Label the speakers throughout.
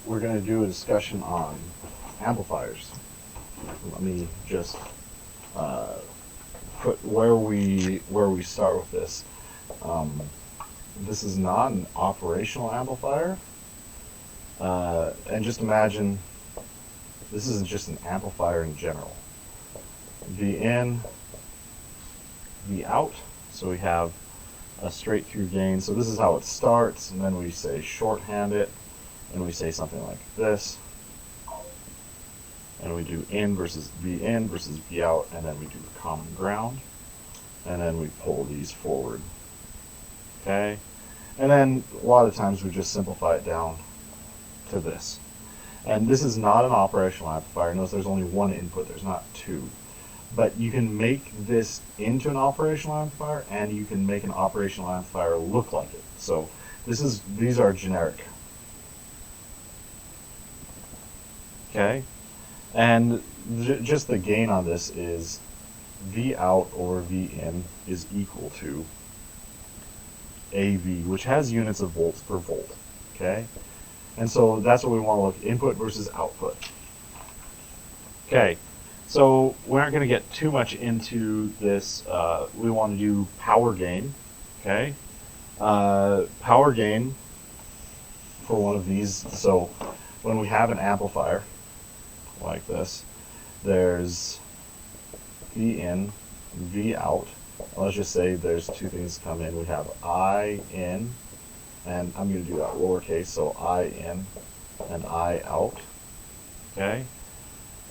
Speaker 1: we're going to do a discussion on amplifiers. Let me just put where we start with this. This is not an operational amplifier, and just imagine this is just an amplifier in general. V in, V out. So we have a straight through gain. So this is how it starts, and then we say shorthand it, and we say something like this. And we do in versus V out, and then we do a common ground, and then we pull these forward. Okay? And then a lot of times we just simplify it down to this. And this is not an operational amplifier. Notice there's only one input, there's not two. But you can make this into an operational amplifier, and you can make an operational amplifier look like it. So these are generic. Okay? And just the gain on this is V out over V in is equal to AV, which has units of volts per volt. Okay? And so that's what we want to look at, input versus output. Okay, so we aren't going to get too much into this. We want to do power gain. Okay? Power gain for one of these. So when we have an amplifier like this, there's V in, V out. Let's just say there's two things come in. We have I in, and I'm going to do that lowercase, so I in and I out. Okay?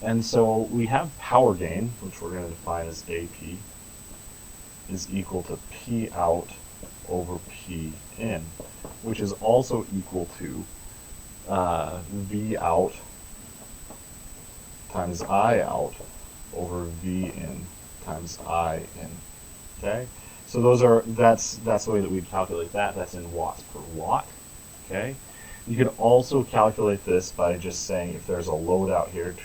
Speaker 1: And so we have power gain, which we're going to define as AP, is equal to P out over P in, which is also equal to V out times I out over V in times I in. Okay? So that's the way that we calculate that. That's in watts per watt. Okay? You could also calculate this by just saying if there's a load out here,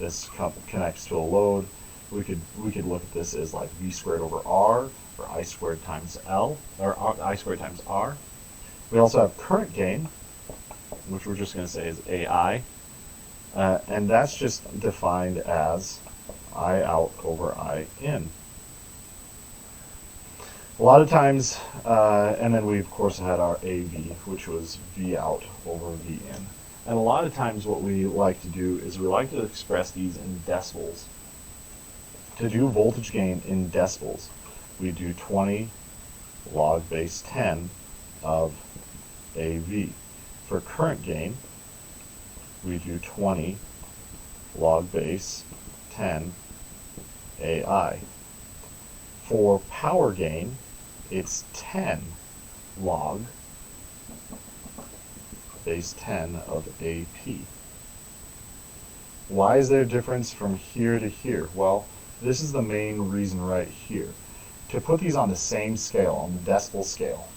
Speaker 1: this connects to a load, we could look at this as like V squared over R, or I squared times L, or I squared times R. We also have current gain, which we're just going to say is AI. And that's just defined as I out over I in. A lot of times, and then we of course had our AV, which was V out over V in. And a lot of times what we like to do is we like to express these in decibels. To do voltage gain in decibels, we do 20 log base 10 of AV. For current gain, we do 20 log base 10 AI. For power gain, it's 10 log base 10 of AP. Why is there a difference from here to here? Well, this is the main reason right here. To put these on the same scale, on the decibel scale,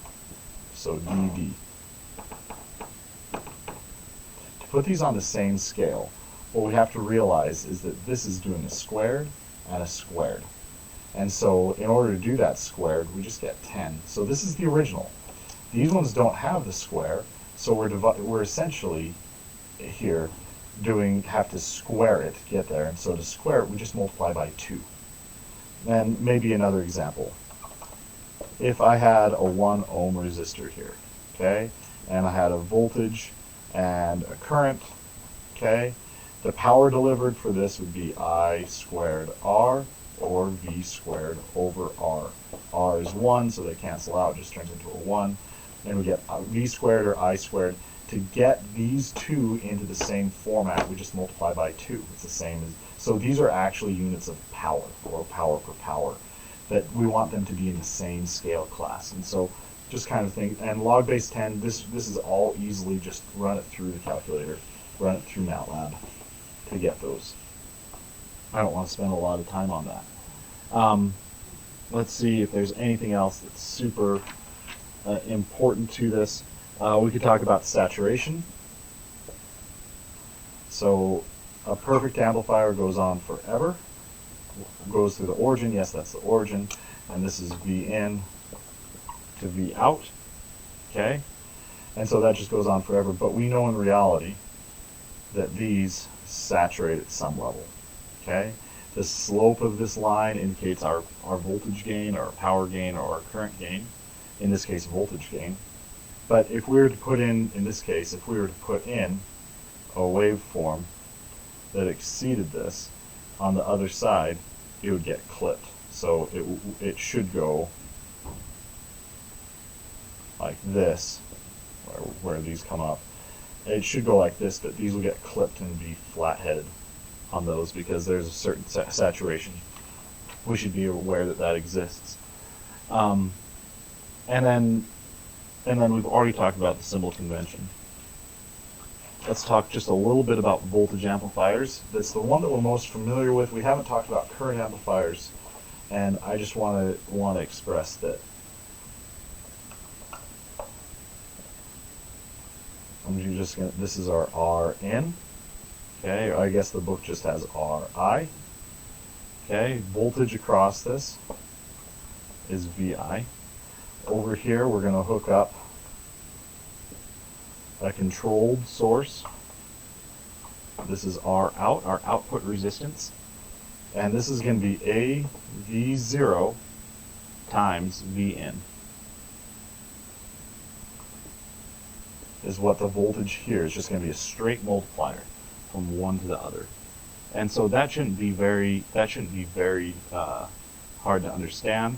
Speaker 1: so dB, to put these on the same scale, what we have to realize is that this is doing a squared and a squared. And so in order to do that squared, we just get 10. So this is the original. These ones don't have the square, so we're essentially here have to square it to get there. And so to square it, we just multiply by 2. And maybe another example. If I had a 1 ohm resistor here, okay, and I had a voltage and a current, okay, the power delivered for this would be I squared R, or V squared over R. R is 1, so they cancel out, just turns into a 1. And we get V squared or I squared. To get these two into the same format, we just multiply by 2. It's the same as, so these are actually units of power, or power per power, that we want them to be in the same scale class. And so just kind of think, and log base 10, this is all easily just run it through the calculator, run it through MATLAB to get those. I don't want to spend a lot of time on that. Let's see if there's anything else that's super important to this. We could talk about saturation. So a perfect amplifier goes on forever, goes through the origin. Yes, that's the origin. And this is V in to V out. Okay. And so that just goes on forever. But we know in reality that these saturate at some level. Okay? The slope of this line indicates our voltage gain, or our power gain, or our current gain. In this case, voltage gain. But if we were to put in this case, if we were to put in a waveform that exceeded this on the other side, it would get clipped. So it should go like this, where these come up. It should go like this, but these will get clipped and be flat-headed on those because there's a certain saturation. We should be aware that that exists. And then we've already talked about the symbol convention. Let's talk just a little bit about voltage amplifiers. That's the one that we're most familiar with. We haven't talked about current amplifiers, and I just want to express that this is our Rn. Okay, I guess the book just has Ri. Okay, voltage across this is Vi. Over here, we're going to hook up a controlled source. This is our output resistance. And this is going to be A V0 times Vin. Is what the voltage here is just going to be a straight multiplier from one to the other. And so that shouldn't be very hard to understand.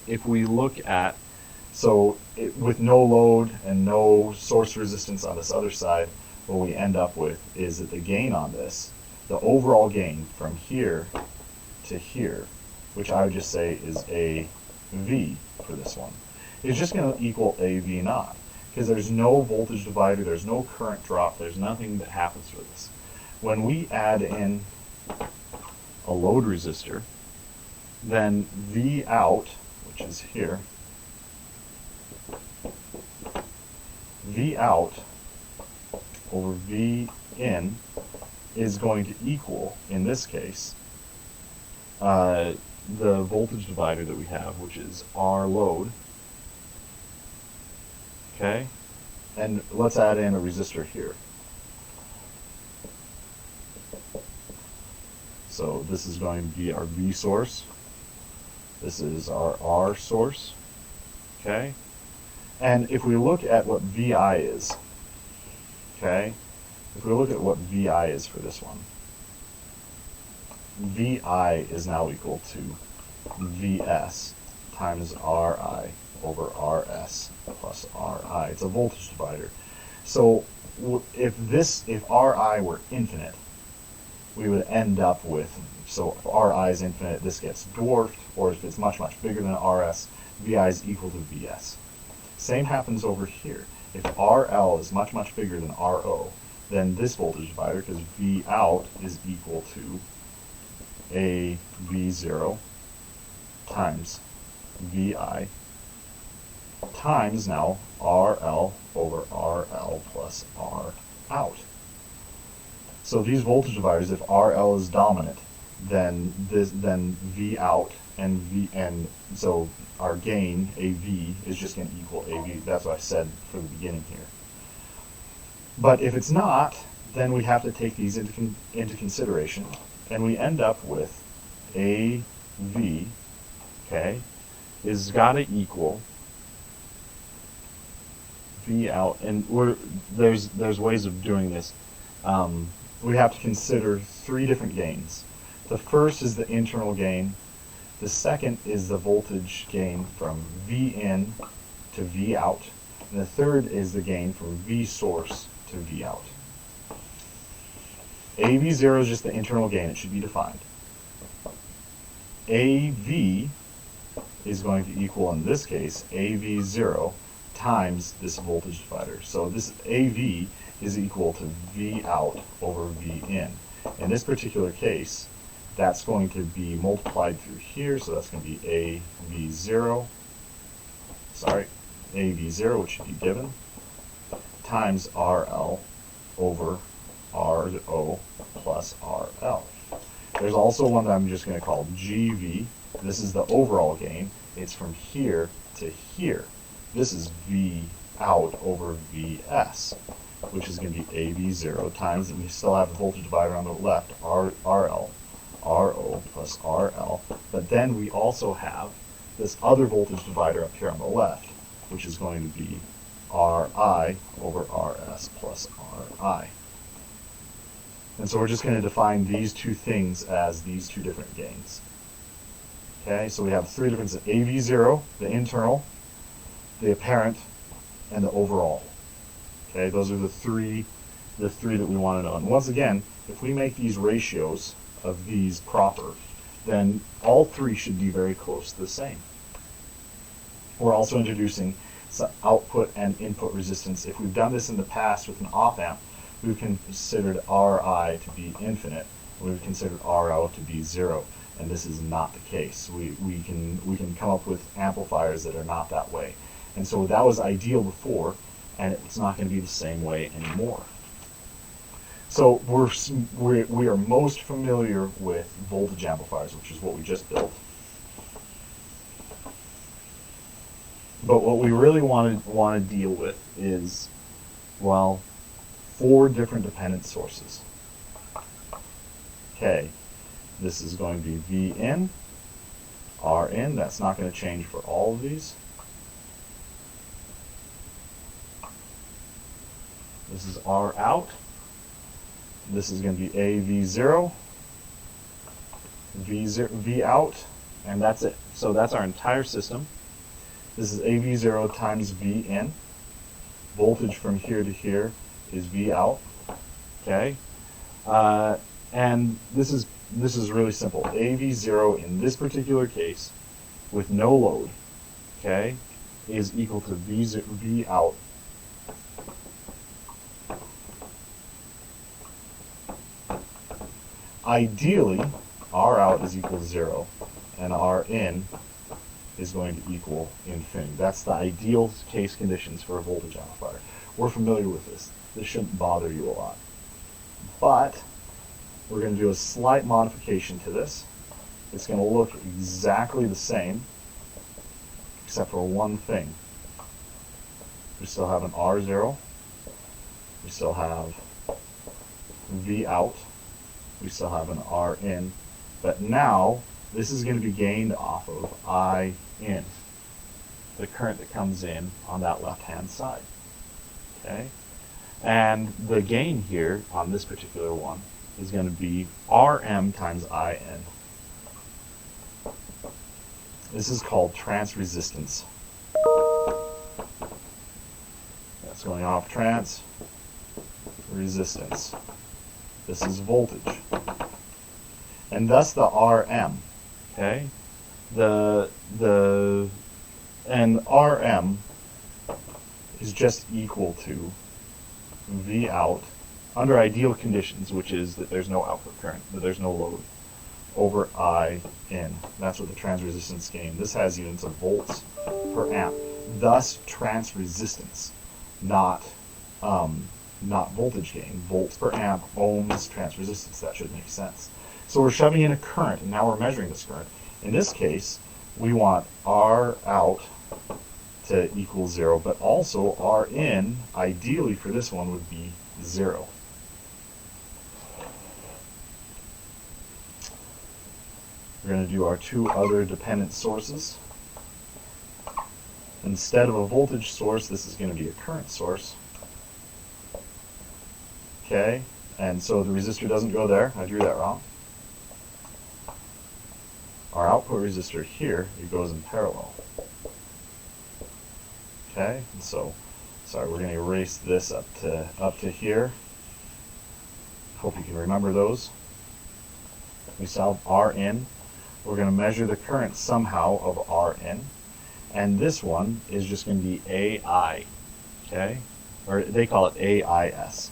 Speaker 1: If we look at, with no load and no source resistance on this other side, what we end up with is that the gain on this, the overall gain from here to here, which I would just say is AV for this one, is just going to equal AV naught, because there's no voltage divider, there's no current drop, there's nothing that happens with this. When we add in a load resistor, then V out, which is here, V out over V in is going to equal, in this case, the voltage divider that we have, which is R load. Okay? And let's add in a resistor here. So this is going to be our V source. This is our R source. Okay? And if we look at what VI is, okay? If we look at what VI is for this one, VI is now equal to VS times RI over RS plus RI. It's a voltage divider. So if RI were infinite, we would end up with, so if RI is infinite, this gets dwarfed, or if it's much, much bigger than RS, VI is equal to VS. Same happens over here. If RL is much, much bigger than RO, then this voltage divider, because V out is equal to a V0 times VI times now RL over RL plus R out. So these voltage dividers, if RL is dominant, then V out and so our gain AV is just going to equal AV. That's what I said from the beginning here. But if it's not, then we have to take these into consideration, and we end up with AV, okay, is got to equal V out, and there's ways of doing this. We have to consider three different gains. The first is the internal gain. The second is the voltage gain from V in to V out. And the third is the gain from V source to V out. AV0 is just the internal gain. It should be defined. AV is going to equal, in this case, AV0 times this voltage divider. So this AV is equal to V out over V in. In this particular case, that's going to be multiplied through here, so that's going to be AV0, which should be given, times RL over RO plus RL. There's also one that I'm just going to call GV. This is the overall gain. It's from here to here. this is V out over Vs, which is going to be AV0 times, and we still have the voltage divider on the left, RL, RO plus RL. But then we also have this other voltage divider up here on the left, which is going to be RI over RS plus RI. And so we're just going to define these two things as these two different gains. Okay, so we have three differences: AV0, the internal, the apparent, and the overall. Okay, those are the three that we want to know. And once again, if we make these ratios of these proper, then all three should be very close to the same. We're also introducing some output and input resistance. If we've done this in the past with an op-amp, we've considered Ri to be infinite, and we've considered RO to be 0. And this is not the case. We can come up with amplifiers that are not that way. And so that was ideal before, and it's not going to be the same way anymore. So we are most familiar with voltage amplifiers, which is what we just built. But what we really want to deal with is, well, 4 different dependent sources. Okay, this is going to be V in, R in. That's not going to change for all of these. This is R out. This is going to be AV0, V out, and that's it. So that's our entire system. This is AV0 times V in. Voltage from here to here is V out. Okay, and this is really simple. AV0 in this particular case, with no load, okay, is equal to V out ideally. R out is equal to 0, and R in is going to equal infinity. That's the ideal case conditions for a voltage amplifier. We're familiar with this. This shouldn't bother you a lot. But we're going to do a slight modification to this. It's going to look exactly the same, except for one thing. We still have an R0. We still have V out. We still have an R in. But now, this is going to be gained off of I in, the current that comes in on that left-hand side. Okay? And the gain here on this particular one is going to be Rm times In. This is called trans resistance. That's going off trans resistance. This is voltage. And thus the Rm. Okay? And Rm is just equal to V out under ideal conditions, which is that there's no output current, that there's no load, over I in. That's what the trans resistance gain. This has units of volts per amp. Thus trans resistance, not voltage gain. Volts per amp, ohms, trans resistance. That should make sense. So we're shoving in a current, and now we're measuring this current. In this case, we want R out to equal 0, but also R in, ideally for this one, would be 0. We're going to do our 2 other dependent sources. Instead of a voltage source, this is going to be a current source. Okay, and so the resistor doesn't go there. I drew that wrong. Our output resistor here, it goes in parallel. Okay, and so, sorry, we're going to erase this up to here. Hope you can remember those. We still have R in. We're going to measure the current somehow of R in. And this one is just going to be AI. Okay? Or they call it AIS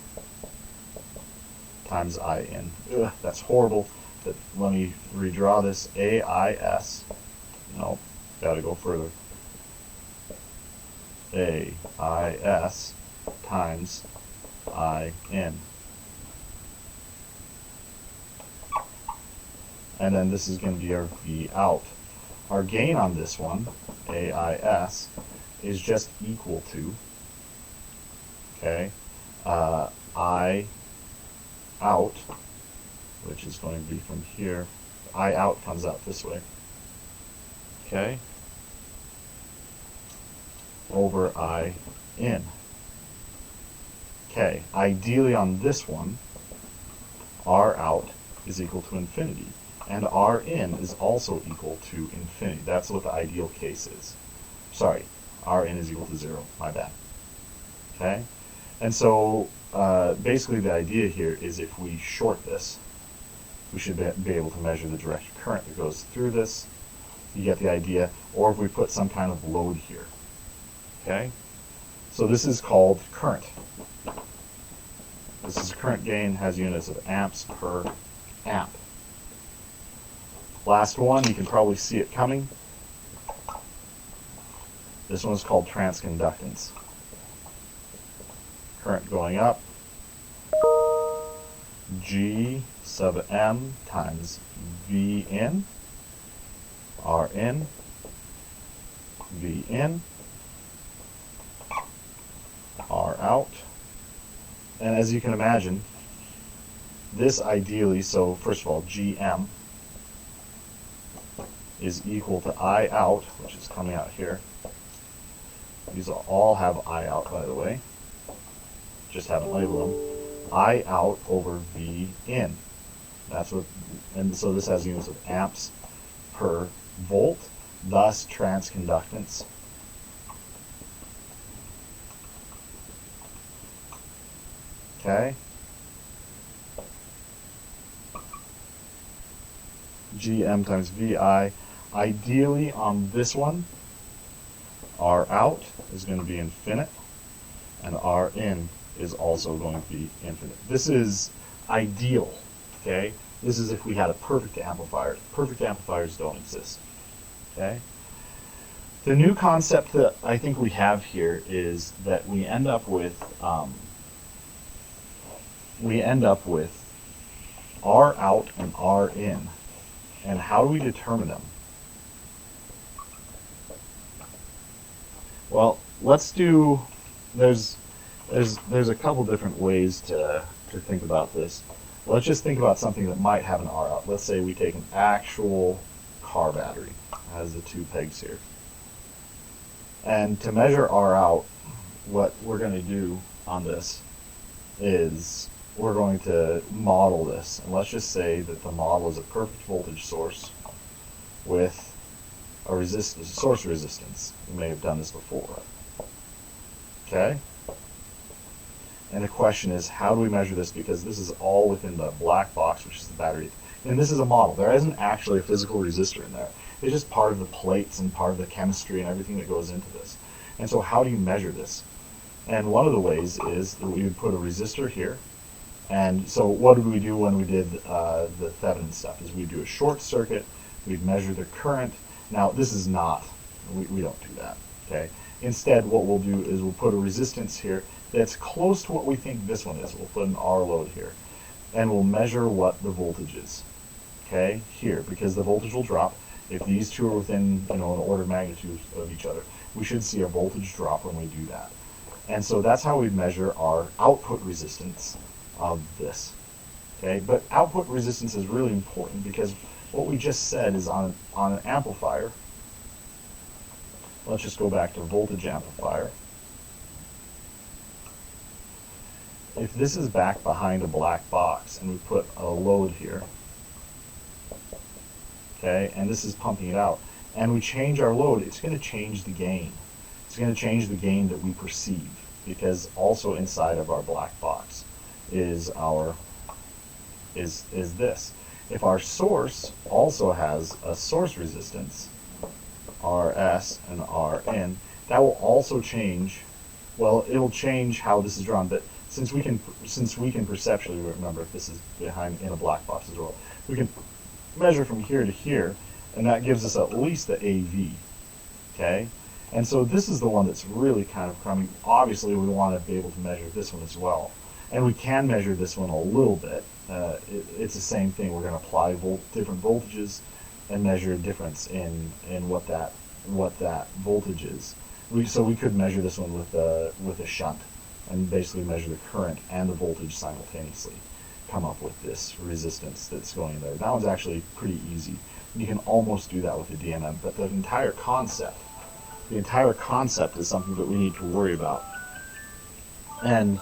Speaker 1: times I in. Ugh, that's horrible. But let me redraw this. AIS. No, got to go further. AIS times I in. And then this is going to be our V out. Our gain on this one, AIS, is just equal to, okay, I out, which is going to be from here. I out comes out this way, okay, over I in. Okay, ideally on this one, R out is equal to infinity, and R in is also equal to infinity. That's what the ideal case is. Sorry, R in is equal to 0, my bad. Okay, and so basically the idea here is if we short this, we should be able to measure the direct current that goes through this. You get the idea, or if we put some kind of load here. Okay, so this is called current. This is current gain, has units of amps per amp. Last one, you can probably see it coming. This one is called transconductance. Current going up, G sub M times V in, R in, V in, R out. And as you can imagine, this ideally, so first of all, GM is equal to I out, which is coming out here. These all have I out, by the way. Just haven't labeled them. I out over V in. That's what, and so this has units of amps per volt, thus transconductance. Okay. GM times VI. Ideally on this one, R out is going to be infinite, and R in is also going to be infinite. This is ideal, okay? This is if we had a perfect amplifier. Perfect amplifiers don't exist, okay? The new concept that I think we have here is that we end up with R out and R in. And how do we determine them? Well, let's do, there's a couple different ways to think about this. Let's just think about something that might have an R out. Let's say we take an actual car battery. It has the two pegs here. And to measure R out, what we're going to do on this is we're going to model this. And let's just say that the model is a perfect voltage source with a source resistance. We may have done this before. Okay? And the question is, how do we measure this? Because this is all within the black box, which is the battery. And this is a model. There isn't actually a physical resistor in there. It's just part of the plates and part of the chemistry and everything that goes into this. And so how do you measure this? And one of the ways is that we would put a resistor here. And so what did we do when we did the Thevenin stuff? Is we'd do a short circuit, we'd measure the current. Now this is not, we don't do that, okay? Instead what we'll do is we'll put a resistance here that's close to what we think this one is. We'll put an R load here. And we'll measure what the voltage is, okay? Here, because the voltage will drop. If these two are within, an order of magnitude of each other, we should see a voltage drop when we do that. And so that's how we measure our output resistance of this, okay? But output resistance is really important because what we just said is on an amplifier. Let's just go back to voltage amplifier. If this is back behind a black box and we put a load here, okay, and this is pumping it out, and we change our load, it's going to change the gain. It's going to change the gain that we perceive, because also inside of our black box is this. If our source also has a source resistance, Rs and Rn, that will also change. Well, it'll change how this is drawn, but since we can perceptually remember if this is behind in a black box as well, we can measure from here to here, and that gives us at least the AV. Okay, and so this is the one that's really kind of crummy. Obviously, we want to be able to measure this one as well, and we can measure this one a little bit. It's the same thing. We're going to apply different voltages and measure a difference in what that voltage is. So we could measure this one with a shunt, and basically measure the current and the voltage simultaneously, come up with this resistance that's going in there. That one's actually pretty easy. You can almost do that with a DMM, but the entire concept is something that we need to worry about. And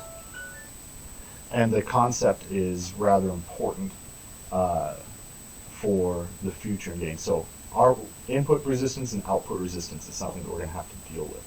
Speaker 1: the concept is rather important for the future in gain. So our input resistance and output resistance is something that we're going to have to deal with.